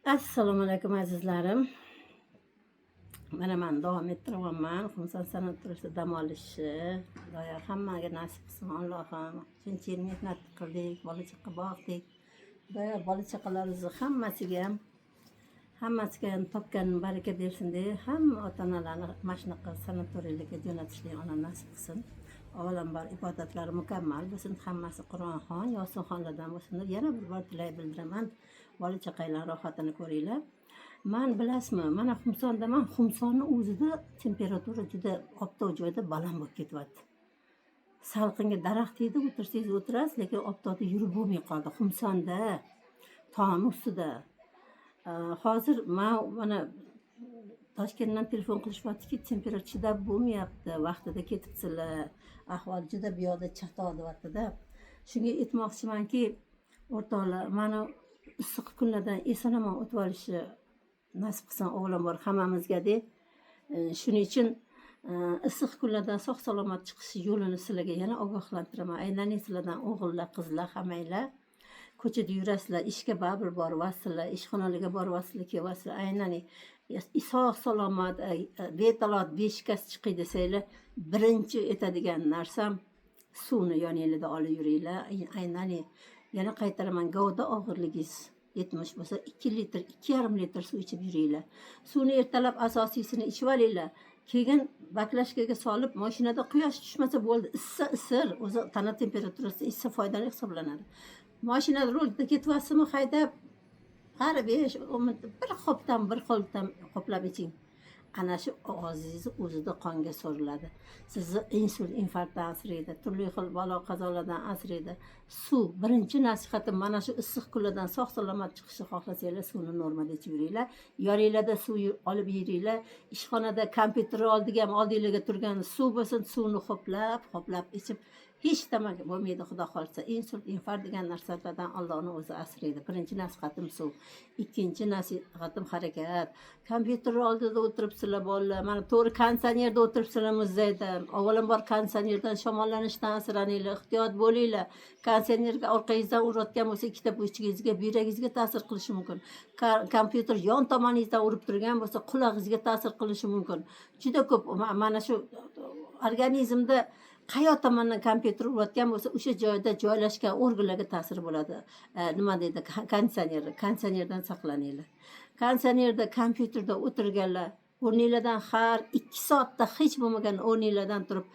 Assalomu alaykum azizlarim. Mana men davom ettiraman. Xumson sanatoriyasida dam olishni. Xudoyo hammaga nasib qilsin Allohim. Shuncha yil mehnat qildik, bola chaqa boqdik. Xudoyo bola chaqalarimizni hammasiga topgan baraka bersin deb hamma ota-onalarni mana shunaqa sanatoriylarga jo'natishni Alloh nasib qilsin. Avvalambor ibodatlari mukammal bo'lsin, hammasi Qur'onxon, Yosinxonlardan bo'lsin. Yana bir bor tilak bildiraman. Bola chaqanglar rohatini ko'ringlar. Men bilasizmi, mana Xumsondaman. Xumsonni o'zida temperatura juda optoq joyda baland bo'lib ketyapti. Salqinga daraxt edi, o'tirsangiz o'tirasiz, lekin optoqda yurib bo'lmay qoldi. Xumsonda tom ustida. Hozir mana Toshkentdan telefon qilishyaptiki, temperatura chidab bo'lmayapti, vaqtida ketibsizlar. Ahvol juda bu yoqda chatoq deyapti-da. Shunga aytmoqchimanki, o'rtoqlar, mana issiq kunlardan eson-omon o'tib olishi nasib qilsin avvalambor hammamizga-da. Shuning uchun issiq kunlardan sog' salomat chiqish yo'lini sizlarga yana ogohlantiraman. Aylaning sizlardan o'g'illar, qizlar hammanglar ko'chada yurasizlar, ishga baribir boryapsizlar, ishxonalarga boryapsizlar, kelyapsizlar. Aylaning sog' salomat betalot beshikasi chiqay desanglar, birinchi aytadigan narsam suvni yoningizda olib yuringlar. Aylaning yana qaytaraman, gavda og'irligingiz 70 bo'lsa 2 litr, 2,5 litr suv ichib yuringlar. Suvni ertalab asosiysini ichib olinglar. Keyin baklashkaga solib, mashinada quyosh tushmasa bo'ldi. Issa isir, o'zi tana temperaturasi issa foydali hisoblanadi. Mashinada rulda ketyapsizmi, haydab har 5-10 minut bir qo'ldan qoplab iching. Ana shu og'zingizni o'zida qonga so'riladi. Sizni insult, infarktdan asraydi, turli xil balo qazolardan asraydi. Suv birinchi nasihatim, mana shu issiq kunlardan sog' salomat chiqishni xohlasanglar, suvni normada ichib yuringlar. Yoringlarda suv olib yuringlar. Ishxonada kompyuter oldinglarga turgan suv bo'lsin, suvni ho'plab ichib hech nima bo'lmaydi. Xudo xolsa insult, infarkt degan narsalardan Allohning o'zi asraydi. Birinchi nasihatim suv. Ikkinchi nasihatim harakat. Kompyuter oldida o'tiribsizlar bolalar, mana to'g'ri konditsionerda o'tiribsizlar muzeyda. Avvalambor konditsionerdan shamollanishdan asraninglar, ehtiyot bo'linglar. Konditsionerga orqangizdan urayotgan bo'lsa, ikkita pochchagingizga, buyragingizga ta'sir qilishi mumkin. Kompyuter yon tomoningizdan urib turgan bo'lsa, qulog'ingizga ta'sir qilishi mumkin. Juda ko'p mana shu organizmda qayoq tomondan kompyuter urayotgan bo'lsa, o'sha joyda joylashgan organlarga ta'sir bo'ladi. Nima deydi? Konditsionerdan saqlaninglar. Konditsionerda, kompyuterda o'tirganlar, o'rninglardan har 2 soatda hech bo'lmagan o'rninglardan turib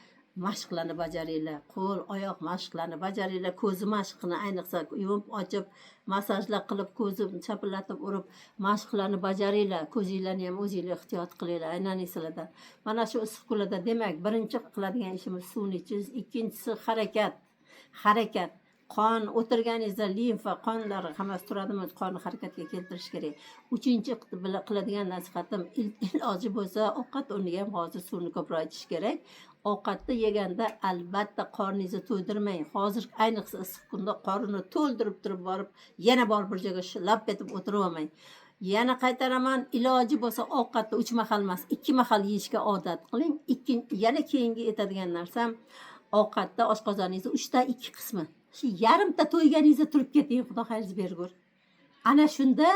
mashqlarni bajaringlar. Qo'l, oyoq mashqlarini bajaringlar. Ko'zi mashqini ayniqsa yumib ochib, massajlar qilib, ko'zni chapillatib urib mashqlarni bajaringlar. Ko'zinglarni ham o'zingizlar ehtiyot qilinglar. Aylaning sizlardan. Mana shu issiq kunlarda, demak, birinchi qiladigan ishimiz suvni ichish, ikkinchisi harakat. Qon o'tirganingizda limfa qonlari hammasi turadimi, qonni harakatga keltirish kerak. Uchinchi qiladigan nasihatim, iloji bo'lsa ovqat o'rniga ham hozir suvni ko'proq ichish kerak. Ovqatni yeganda albatta qorningizni to'ydirmang. Hozir ayniqsa issiq kunda qorinni to'ldirib turib borib, yana borib bir joyga lap etib o'tirolmang. Yana qaytaraman, iloji bo'lsa ovqatni 3 mahal emas, 2 mahal yeyishga odat qiling. Yana keyingi aytadigan narsam, ovqatda oshqozoningizni 3 dan 2 qismi. Shu yarimta to'yganingizda turib keting, Xudo xayringizni bergur. Ana shunda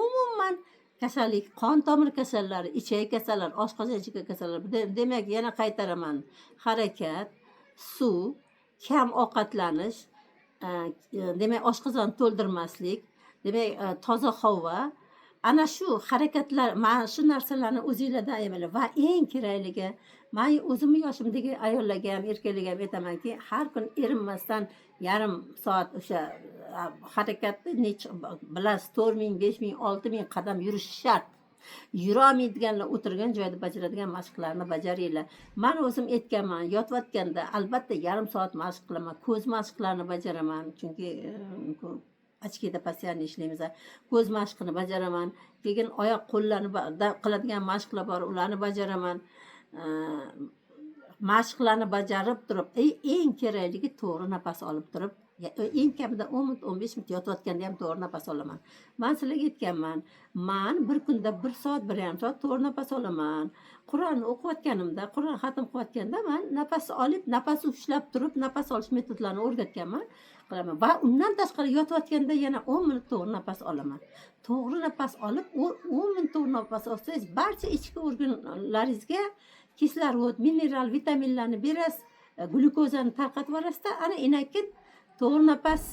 umuman kasallik, qon tomir kasallari, ichak kasallari, oshqozon ichak kasallari. Demak, yana qaytaraman. Harakat, suv, kam ovqatlanish, demak oshqozon to'ldirmaslik, demak toza havo. Ana shu harakatlar, mana shu narsalarni o'zingizlardan ayamanglar. Va eng kerakligi, men o'zimni yoshimdagi ayollarga ham, erkaklarga ham aytamanki, har kun erinmasdan yarim soat o'sha harakatni bilasiz, 4000, 5000, 6000 qadam yurish shart. Yurolmaydiganlar o'tirgan joyda bajaradigan mashqlarni bajaringlar. Men o'zim aytganman, yotayotganda albatta yarim soat mashq qilaman, ko'z mashqlarini bajaraman, chunki ochkada postoyanno ishlaymiz. Ko'z mashqini bajaraman. Keyin oyoq qo'llarni qiladigan mashqlar bor, ularni bajaraman. Mashqlarni bajarib turib, eng kerakligi to'g'ri nafas olib turib, eng kamida 10 minut 15 minut yotayotganda ham to'g'ri nafas olaman. Men sizlarga aytganman, men bir kunda 1 soat 1,5 soat to'g'ri nafas olaman. Qur'onni o'qiyotganimda, Qur'on xatm qilayotganda men nafas olib, nafas ushlab turib, nafas olish metodlarini o'rgatganman. Qilaman va undan tashqari yotayotganda yana 10 minut to'g'ri nafas olaman. To'g'ri nafas olib, 10 minut to'g'ri nafas olsangiz, barcha ichki organlaringizga kislorod, mineral, vitaminlarni berasiz, glyukozani tarqatib yuborasizda, ana inakin to'g'ri nafas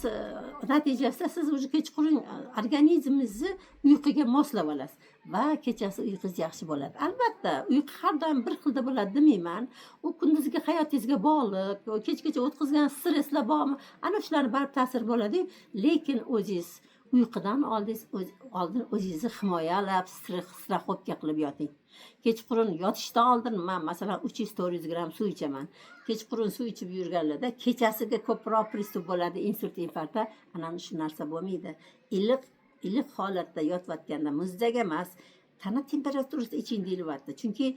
natijasida siz o'zi kechqurun organizmingizni uyquga moslab olasiz va kechasi uyqungiz yaxshi bo'ladi. Albatta, uyqu har doim bir xilda bo'ladi demayman. U kunduzgi hayotingizga bog'liq, kechgacha o'tkazgan stresslar bormi? Ana shularning barcha ta'sir bo'ladi, lekin o'zingiz uyqudan oldin o'zingizni himoyalab, strahobga qilib yoting. Kechqurun yotishdan oldin men masalan 300-400 gram suv ichaman. Kechqurun suv ichib yurganlarda kechasiga ko'proq pristup bo'ladi, insult, infarktda. Ana shu narsa bo'lmaydi. Iliq holatda yotayotganda muzdek emas, tana temperaturasida iching deyilyapti. Chunki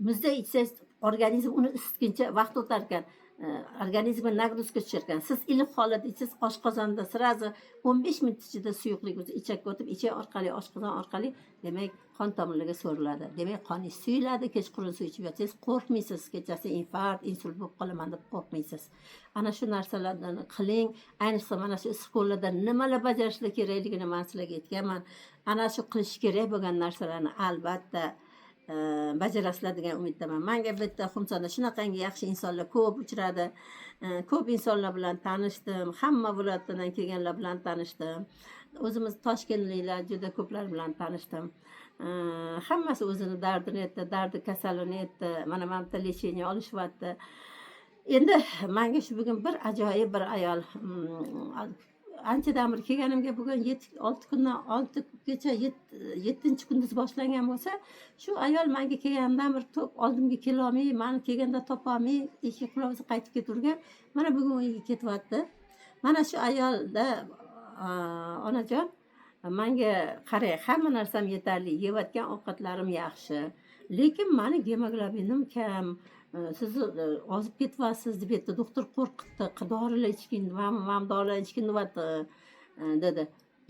muzda ichsangiz organizm uni isitguncha vaqt o'tar ekan. Organizmga nagruzka tushar ekan. Siz iliq holatda ichsangiz oshqozonda sirazi 15 minut ichida suyuqlik o'zi ichakka o'tib, ichak orqali, oshqozon orqali, demak, qon tomirlariga so'riladi. Demak, qoningiz suyuladi. Kechqurun suv ichib yotsangiz qo'rqmaysiz. Kechasi infarkt, insult bo'lib qolaman deb qo'rqmaysiz. Ana shu narsalarni qiling. Ayniqsa mana shu issiqko'llarda nimalar bajarishlar kerakligini men sizlarga aytganman. Ana shu qilish kerak bo'lgan narsalarni albatta bajarasizlar degan umiddaman. Menga bitta Xumsonda shunaqangi yaxshi insonlar ko'p uchradi. Ko'p insonlar bilan tanishdim. Hamma viloyatdan kelganlar bilan tanishdim. O'zimiz Toshkentliklar juda ko'plar bilan tanishdim. Hammasi o'zini dardini aytdi, dardi kasalini aytdi. Mana bitta lecheniya olishyapti. Endi menga shu bugun bir ajoyib bir ayol anchadan beri kelganimga bugun 6 kundan 6 kecha 7-kunduz boshlangan bo'lsa, shu ayol menga kelganimdan bir oldimga kelolmay, meni kelganda topolmay, eshik quloqsiz qaytib keturgan. Mana bugun uyga ketyapti. Mana shu ayolda onajon, menga qarang, hamma narsam yetarli, yeyotgan ovqatlarim yaxshi, lekin meni gemoglobinim kam. Siz ozib ketyapsiz deb aytdi. Doktor qo'rqitdi. Dorilar ichgin, men dorilar ichgin deyapti dedi.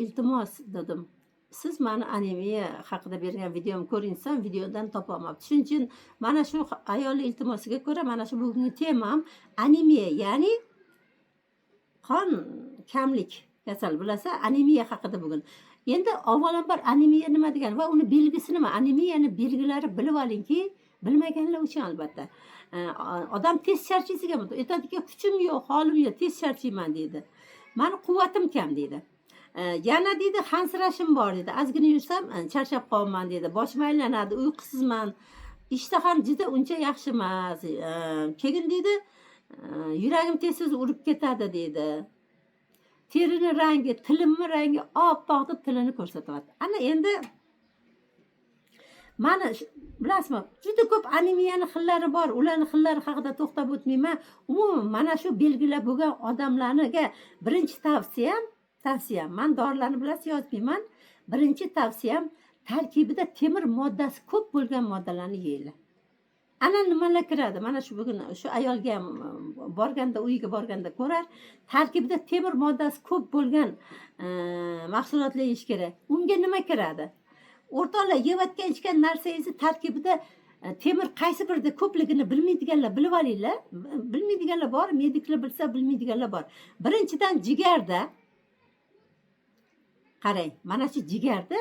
Iltimos dedim. Siz meni anemiya haqida bergan videomni ko'rinsam, videodan topolmabdi. Shuning uchun mana shu ayolning iltimosiga ko'ra mana shu bugungi temam anemiya, ya'ni qon kamlik kasal bo'lsa, anemiya haqida bugun. Endi avvalambor anemiya nima degan va uni belgisi nima? Anemiyani belgilari bilib olingki, bilmaganlar uchun albatta. Odam tez charchaysiga aytadiki, kuchim yo'q, holim yo'q, tez charchayman deydi. Meni quvvatim kam deydi. Yana deydi, hansirashim bor deydi. Ozgina yursam charchab qolaman deydi. Boshim aylanadi, uyqusizman. Ishtaham juda uncha yaxshi emas. Keyin deydi, yuragim tez urib ketadi deydi. Terini rangi, tilimni rangi oppoq deb tilini ko'rsatyapti. Ana endi mana bilasizmi, juda ko'p anemiyani xillari bor. Ularning xillari haqida to'xtab o'tmayman. Umuman mana shu belgilar bo'lgan odamlarga birinchi tavsiyam, men dorilarni bilasiz yozmayman. Birinchi tavsiyam tarkibida temir moddasi ko'p bo'lgan moddalarni yeyinglar. Ana nimalar kiradi? Mana shu bugun shu ayolga ham borganda, uyiga borganda ko'rar, tarkibida temir moddasi ko'p bo'lgan mahsulotlar yeyish kerak. Unga nima kiradi? O'rtoqlar, yeyotgan ichgan narsangizni tarkibida temir qaysi birida ko'pligini bilmaydiganlar bilib olinglar. Bilmaydiganlar bor, mediklar bilsa, bilmaydiganlar bor. Birinchidan jigarda. Qarang, mana shu jigarda,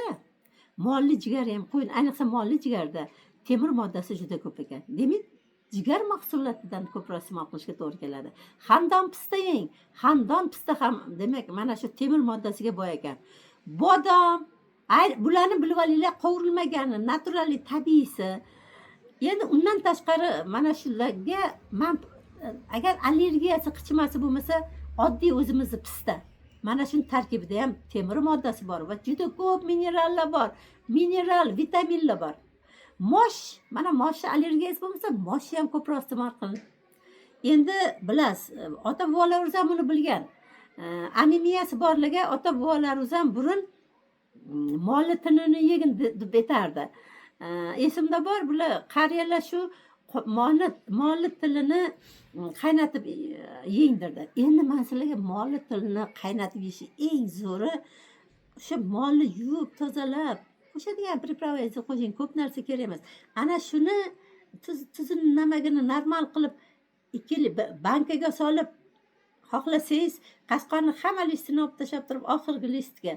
molli jigar ham qo'yin, ayniqsa molli jigarda temir moddasi juda ko'p ekan. Demak, jigar mahsulotlaridan ko'proq iste'mol qilishga to'g'ri keladi. Hamdon pista yeng. Hamdon pista ham demak mana shu temir moddasiga boy ekan. Bodom, bularni bilib olinglar, qovurilmagani, naturali, tabiiysi. Endi undan tashqari mana shularga men agar allergiyasi qichimasi bo'lmasa, oddiy o'zimizni pista. Mana shu tarkibida ham temir moddasi bor va juda ko'p minerallar bor. Mineral, vitaminlar bor. Mosh, mana moshni allergiyasi bo'lmasa, moshni ham ko'proq iste'mol qiling. Endi bilasiz, ota-bobolarimiz ham buni bilgan. Anemiyasi borlarga ota-bobolarimiz ham burun molli tinini yegin deb aytardi. Esimda bor, bular qariyalar shu molli tilini qaynatib yeng dedi. Endi men sizlarga molli tilini qaynatib yeyish eng zo'ri o'sha molni yuvib tozalab o'sha degan pripravka qo'shing, ko'p narsa kerak emas. Ana shuni tuzini namagini normal qilib ikkili bankaga solib, xohlasangiz qasqonni hamma listini olib tashlab turib oxirgi listga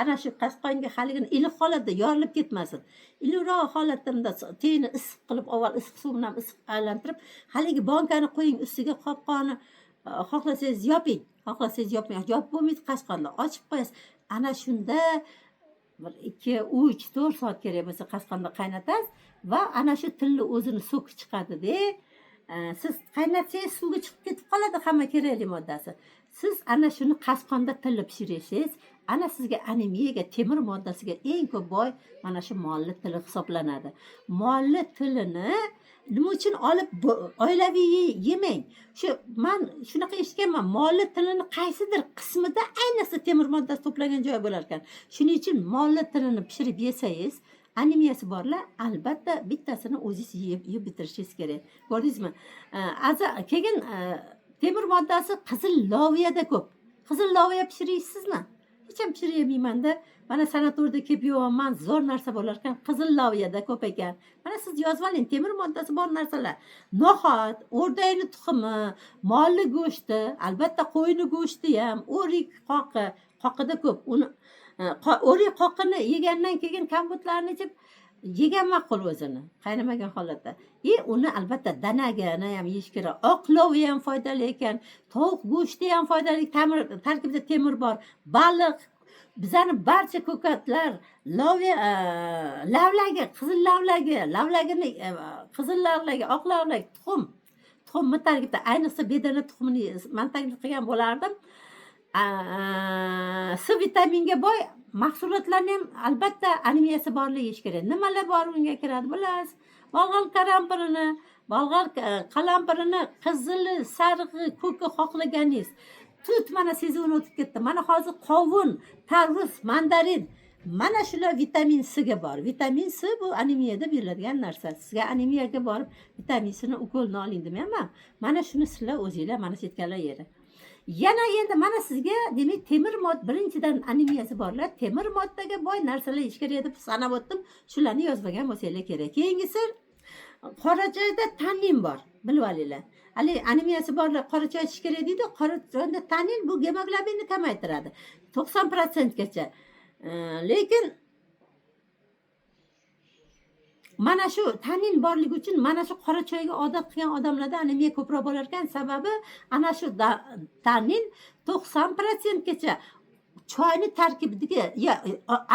ana shu qasqonga haligini iliq holatda yorilib ketmasin. Iliqroq holatda teni issiq qilib, avval issiq suv bilan issiq aylantirib, haligi bankani qo'ying, ustiga qopqoni xohlasangiz yoping, xohlasangiz yopmang. Yopib bo'lmaydi, qasqonni ochib qo'yasiz. Ana shunda bir 2, 3, 4 soat kerak bo'lsa qasqonda qaynatasiz va ana shu tilni o'zini so'ki chiqadi-da. Siz qaynatsangiz suvga chiqib ketib qoladi hamma kerakli moddasi. Siz ana shuni qasqonda tilni pishirasiz. Ana sizga anemiyaga, temir moddasiga eng ko'p boy mana shu molli tili hisoblanadi. Molli tilini nima uchun olib oilaviy yemang? Shu men shunaqa eshitganman, molli tilini qaysidir qismida ayniqsa temir moddasi to'plagan joy bo'lar ekan. Shuning uchun molli tilini pishirib yesangiz, anemiyasi borlar albatta bittasini o'zingiz yeb bitirishingiz kerak. Ko'rdingizmi? Keyin temir moddasi qizil loviyada ko'p. Qizil loviya pishiraysizmi? Hech ham pishirmayman-da. Mana sanatoriyda kelib yo'qman, zo'r narsa bo'lar ekan, qizil loviyada ko'p ekan. Mana siz yozib oling, temir moddasi bor narsalar. No'xat, o'rdakni tuxumi, molli go'shti, albatta qo'yni go'shti ham, o'rik qoqi, qoqida ko'p. Uni o'rik qoqini yegandan keyin kompotlarni ichib yegan ma'qul o'zini, qaynamagan holatda. Uni albatta danagini ham yeyish kerak. Oq loviya ham foydali ekan, tovuq go'shti ham foydali, tarkibida temir bor. Baliq, bizani barcha ko'katlar, lavlagi, qizil lavlagini, qizil lavlagi, oq lavlagi, tuxum tarkibida, ayniqsa bedana tuxumini men taklif qilgan bo'lardim. C vitaminga boy mahsulotlarni ham albatta anemiyasi borligi yeyish kerak. Nimalar bor unga kiradi bilasiz? Bolg'al qalampirini qizili, sarig'i, ko'ki xohlaganingiz. Tut mana sezuvni o'tib ketdi. Mana hozir qovun, tarvuz, mandarin. Mana shular vitamin C ga bor. Vitamin C bu anemiyada beriladigan narsa. Sizga anemiyaga borib vitamin C ni ukolni oling demayman. Mana shuni sizlar o'zingizlar mana shu yergalar yeri. Yana endi mana sizga demak temir modda birinchidan anemiyasi borlar, temir moddaga boy narsalar yeyish kerak deb sanab o'tdim. Shularni yozmagan bo'lsanglar kerak. Keyingisi qora choyda tannin bor, bilib olinglar. Hali anemiyasi borlar qora choy ichish kerak deydi. Qora choyda tannin bu gemoglobinni kamaytiradi 90% gacha. Lekin mana shu tannin borligi uchun mana shu qora choyga odat qilgan odamlarda anemiya ko'proq bo'lar ekan. Sababi ana shu tannin 90% gacha choyni tarkibidagi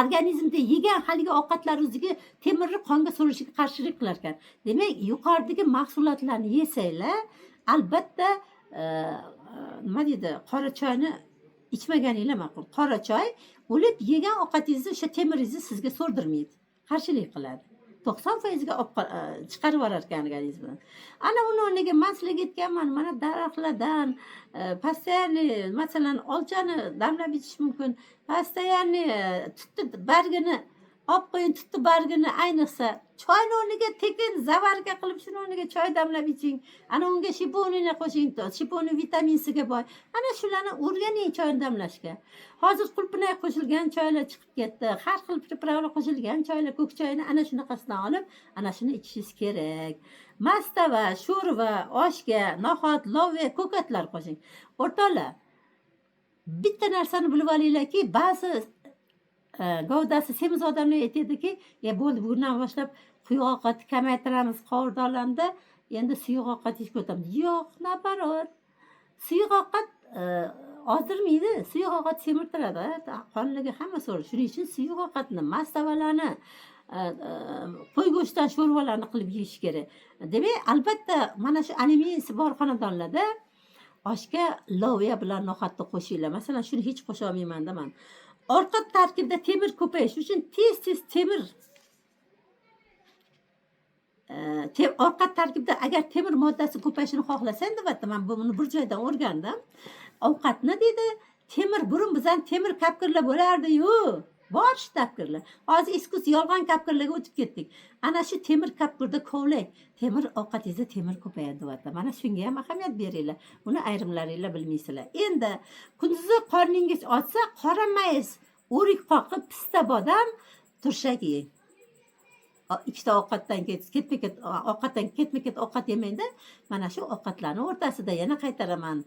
organizmda yegan haligi ovqatlaringizdagi temirni qonga so'rishiga qarshilik qilar ekan. Demak, yuqoridagi mahsulotlarni yesanglar, albatta nima deydi, qora choyni ichmaganinglar ma'qul. Qora choy o'lib yegan ovqatingizni o'sha temiringizni sizga so'rdirmaydi, qarshilik qiladi. 90% ga chiqarib yuborar ekan organizmdan. Ana uni o'rniga men sizlarga aytganman, mana daraxtlardan постоянно, masalan, olchani damlab ichish mumkin. Постоянно tutni bargini olib qo'ying, tutni bargini, ayniqsa choyni o'rniga tekin zavarga qilib shuni o'rniga choy damlab iching. Ana unga shiponini qo'shing, shiponi vitamin C ga boy. Ana shularni o'rganing choyni damlashga. Hozir qulpinay qo'shilgan choylar chiqib ketdi. Har xil pripravkalar qo'shilgan choylar, ko'k choyni ana shunaqasidan olib, ana shuni ichishingiz kerak. Mastava, sho'rva, oshga, no'xat, loviya, ko'katlar qo'shing. O'rtoqlar, bitta narsani bilib olinglarki, ba'zi gavdasi semiz odamlar aytadiki, bo'ldi, bugundan boshlab quyuq ovqatni kamaytiramiz, qovurdonlarda endi suyuq ovqat yeyishga o'tamiz. Yo'q, naparot. Suyuq ovqat ozdirmaydi, suyuq ovqat semirtiradi, qonligi hamma so'ri. Shuning uchun suyuq ovqatni, mastavalarni, qo'y go'shtidan sho'rvalarni qilib yeyish kerak. Demak, albatta mana shu anemiyasi bor xonadonlarda oshga loviya bilan no'xatni qo'shinglar. Masalan, shuni hech qo'sha olmayman-da men. Orqa tarkibda temir ko'payish uchun tez temir orqa tarkibda agar temir moddasi ko'payishini xohlasang, albatta men buni bir joydan o'rgandim. Ovqatni dedi, temir burun bizdan temir kapkirlar bo'lardi-yu. bor shu kapkirlar. Hozir iskus yolg'on kapkirlarga o'tib ketdik. Ana shu temir kapkirda kovlang. Temir ovqatingizda temir ko'payadi deyapti. Mana shunga ham ahamiyat beringlar. Buni ayrimlaringlar bilmaysizlar. Endi kunduzi qorningiz ochsa, qora mayiz, o'rik qoqib, pista bodam, turshak yeng. Ikkita ovqatdan ketma-ket ovqatdan ketma-ket ovqat yemangda, mana shu ovqatlarning o'rtasida yana qaytaraman.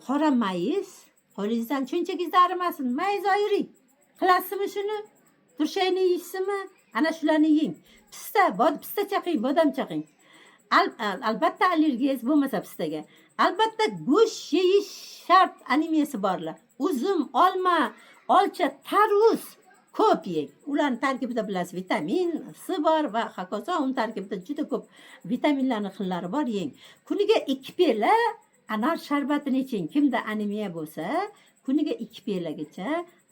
Qora mayiz, qo'lingizdan shunchagingizni arimasin, mayiz ayring. Qilasizmi shuni? Turshakni yeysizmi? Ana shularni yeng. Pista chaqing, bodam chaqing. Albatta allergiyangiz bo'lmasa pistaga. Albatta go'sht yeyish shart, anemiyasi borlar. Uzum, olma, olcha, tarvuz ko'p yeng. Ularning tarkibida bilasiz, vitamin C bor va hokazo, uning tarkibida juda ko'p vitaminlarning xillari bor, yeng. Kuniga 2 piyola anor sharbatini iching. Kimda anemiya bo'lsa, kuniga 2 piyolagacha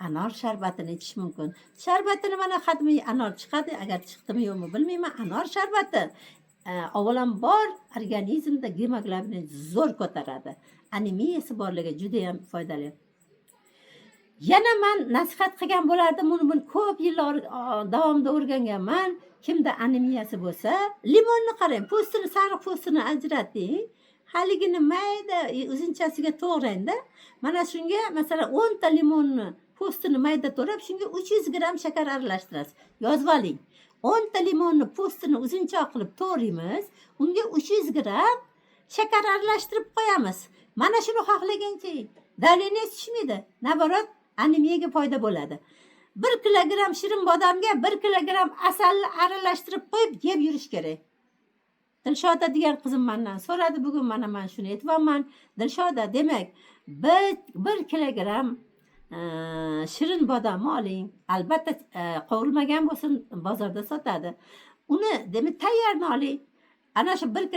anor sharbatini ichish mumkin. Sharbatini mana xatmi anor chiqadi, agar chiqdimi yo'qmi bilmayman. Anor sharbati avvalambor organizmda gemoglobinni zo'r ko'taradi. Anemiyasi borlarga juda ham foydali. Yana men nasihat qilgan bo'lardim, buni ko'p yillar davomida o'rganganman. Kimda anemiyasi bo'lsa, limonni qarang, po'stini, sariq po'stini ajrating. Haligini mayda uzunchasiga to'g'rangda. Mana shunga masalan 10 ta limonni po'stini mayda to'rab, shunga 300 gram shakar aralashtirasiz. Yozib oling. 10 ta limonni po'stini uzunchoq qilib to'g'raymiz, unga 300 gram shakar aralashtirib qo'yamiz. Mana shuni xohlagancha davleniya tushmaydi. Naborot anemiyaga foyda bo'ladi. 1 kilogram shirin bodomga 1 kilogram asalni aralashtirib qo'yib yeb yurish kerak. Dilshoda degan qizim mendan so'radi, bugun mana men shuni aytibman. Dilshoda, demak, 1 kilogram shirin bodomni oling. Albatta qovurilmagan bo'lsin, bozorda sotadi. Uni demak tayyorni oling. Ana shu 1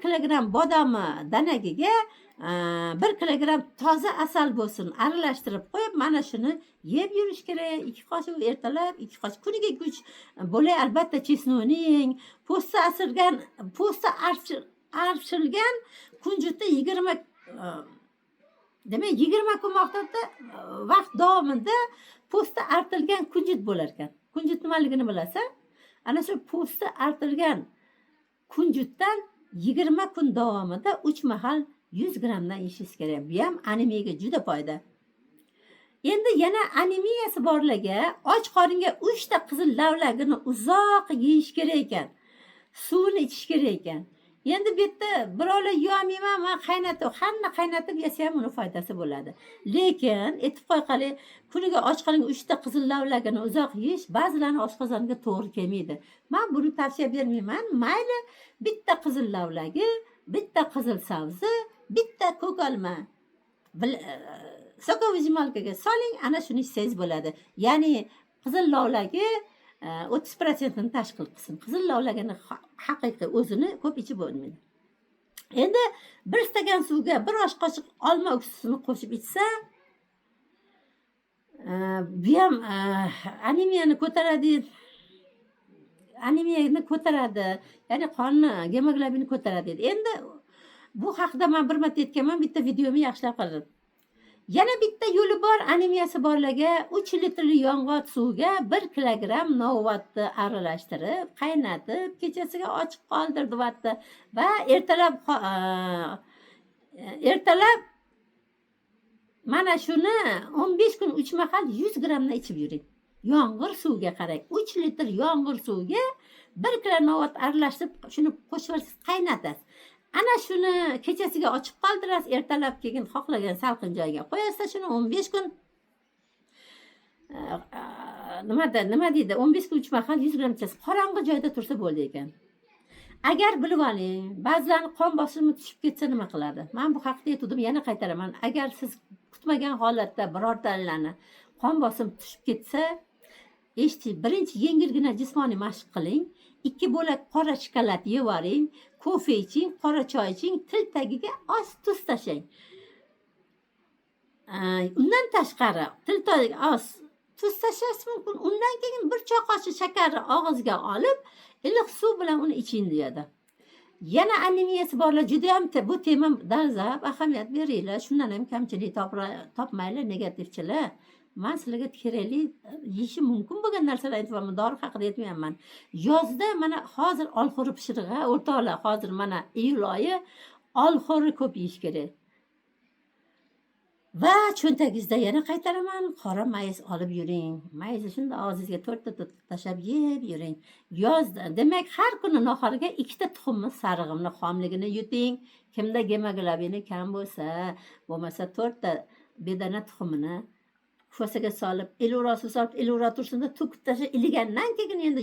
kilogram bodomni danagiga 1 kilogram toza asal bo'lsin, aralashtirib qo'yib, mana shuni yeb yurish kerak. 2 qoshiq ertalab, 2 qoshiq kuniga 3 bo'lay. Albatta chesnovning, po'sti archilgan kunjutda 20 demak 20 kun vaqt davomida po'sti artilgan kunjut bo'lar ekan. Kunjut nimaligini bilasan? Ana shu po'sti artilgan kunjutdan 20 kun davomida 3 mahal 100 gramdan yeyishingiz kerak. Bu ham anemiyaga juda foyda. Endi yana anemiyasi borlarga och qoringa 3 ta qizil lavlagini uzoq yeyish kerak ekan. Suvini ichish kerak ekan. Endi bu yerda birovlar yeyolmayman, men qaynatib yesa ham uni foydasi bo'ladi. Lekin aytib qo'y qali, kuniga och qoringa 3 ta qizil lavlagini uzoq yeyish ba'zilarning oshqozoniga to'g'ri kelmaydi. Men buni tavsiya bermayman. Mayli, bitta qizil lavlagi, bitta qizil sabzi, bitta ko'k olma sokovizmalkaga soling, ana shuni ichsangiz bo'ladi. Ya'ni qizil lavlagi 30% ni tashkil qilsin. Qizil lavlagini haqiqiy o'zini ko'p ichib bo'lmaydi. Endi 1 stakan suvga 1 osh qoshiq olma uksusini qo'shib ichsa, bu ham anemiyani ko'taradi. Ya'ni qonni gemoglobinni ko'taradi. Endi bu haqida men bir marta aytganman, bitta videomni yaxshilab qarang. Yana bitta yo'li bor, anemiyasi borlarga 3 litrli yong'oq suviga 1 kilogram novatni aralashtirib, qaynatib, kechasiga ochiq qoldirdi va ertalab mana shuni 15 kun 3 mahal 100 gramdan ichib yuring. Yong'oq suviga qarang. 3 litr yong'oq suviga 1 kilo novat aralashtirib, shuni qo'shib qaynatasiz. Ana shuni kechasiga ochiq qoldirasiz, ertalab keyin xohlagan salqin joyga qo'yasiz, shuni 15 kun nima deydi, 15 kun 3 mahal 100 gram ichasiz. Qorong'i joyda tursa bo'ldi ekan. Agar bilib oling, ba'zilarning qon bosimi tushib ketsa nima qiladi? Men bu haqda aytdim, yana qaytaraman. Agar siz kutmagan holatda birortalarni qon bosimi tushib ketsa, eshiting, birinchi yengilgina jismoniy mashq qiling. 2 bo'lak qora shokolad yeying, kofe iching, qora choy iching, til tagiga oz tuz tashlang. Undan tashqari til tagiga oz tuz tashlash mumkin. Undan keyin 1 choy qoshiq shakarni og'izga olib, iliq suv bilan uni iching deydi. Yana anemiyasi borlar juda ham bu tema dolzarb, ahamiyat beringlar. Shundan ham kamchilik topmaylar negativchilar. man sizlarga kerakli yeyishi mumkin bo'lgan narsalar aytyapman, dori haqida aytmayapman. Yozda mana hozir olxo'ri pishirig'i, o'rtoqlar, hozir mana iyul oyi olxo'ri ko'p yeyish kerak. Va cho'ntagingizda yana qaytaraman, qora mayiz olib yuring. Mayizni shunday og'zingizga to'rtta tashlab yeb yuring. Yozda, demak, har kuni nahoriga 2 ta tuxumni sarig'imni xomligini yuting. Kimda gemoglobini kam bo'lmasa 4 ta bedana tuxumini kosaga solib, 50 suv solib, 50 tursinda to'kib tashlab, iligandan keyin endi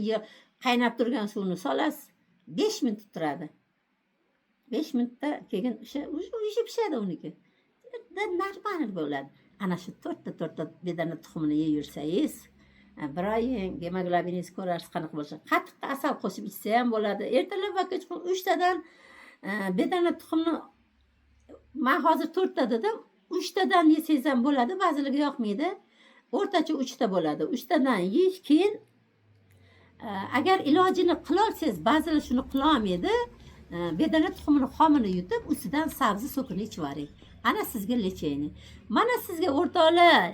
qaynab turgan suvni solasiz. 5 minut turadi. 5 minutda keyin o'sha pishadi uniki. Normal bo'ladi. Ana shu 4 ta bedana tuxumini yeyursangiz, bir oy gemoglobiningiz ko'rasiz qanaqa bo'lsa. Qatiqqa asal qo'shib ichsa ham bo'ladi. Ertalab va kechqurun 3 tadan bedana tuxumni men hozir 4 ta dedim. 3 tadan yesangiz ham bo'ladi, ba'zilarga yoqmaydi. O'rtacha 3 ta bo'ladi. 3 tadan yeyish, keyin agar ilojini qila olsangiz, ba'zilar shuni qila olmaydi. Bedana tuxumini xomini yutib, ustidan sabzi sokini ichib yuboring. Ana sizga lecheyni. Mana sizga o'rtoqlar,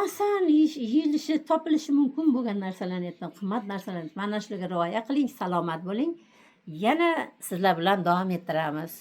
oson yeyilishi, topilishi mumkin bo'lgan narsalarni aytdim, qimmat narsalarni. Mana shularga rioya qiling, salomat bo'ling. Yana sizlar bilan davom ettiramiz.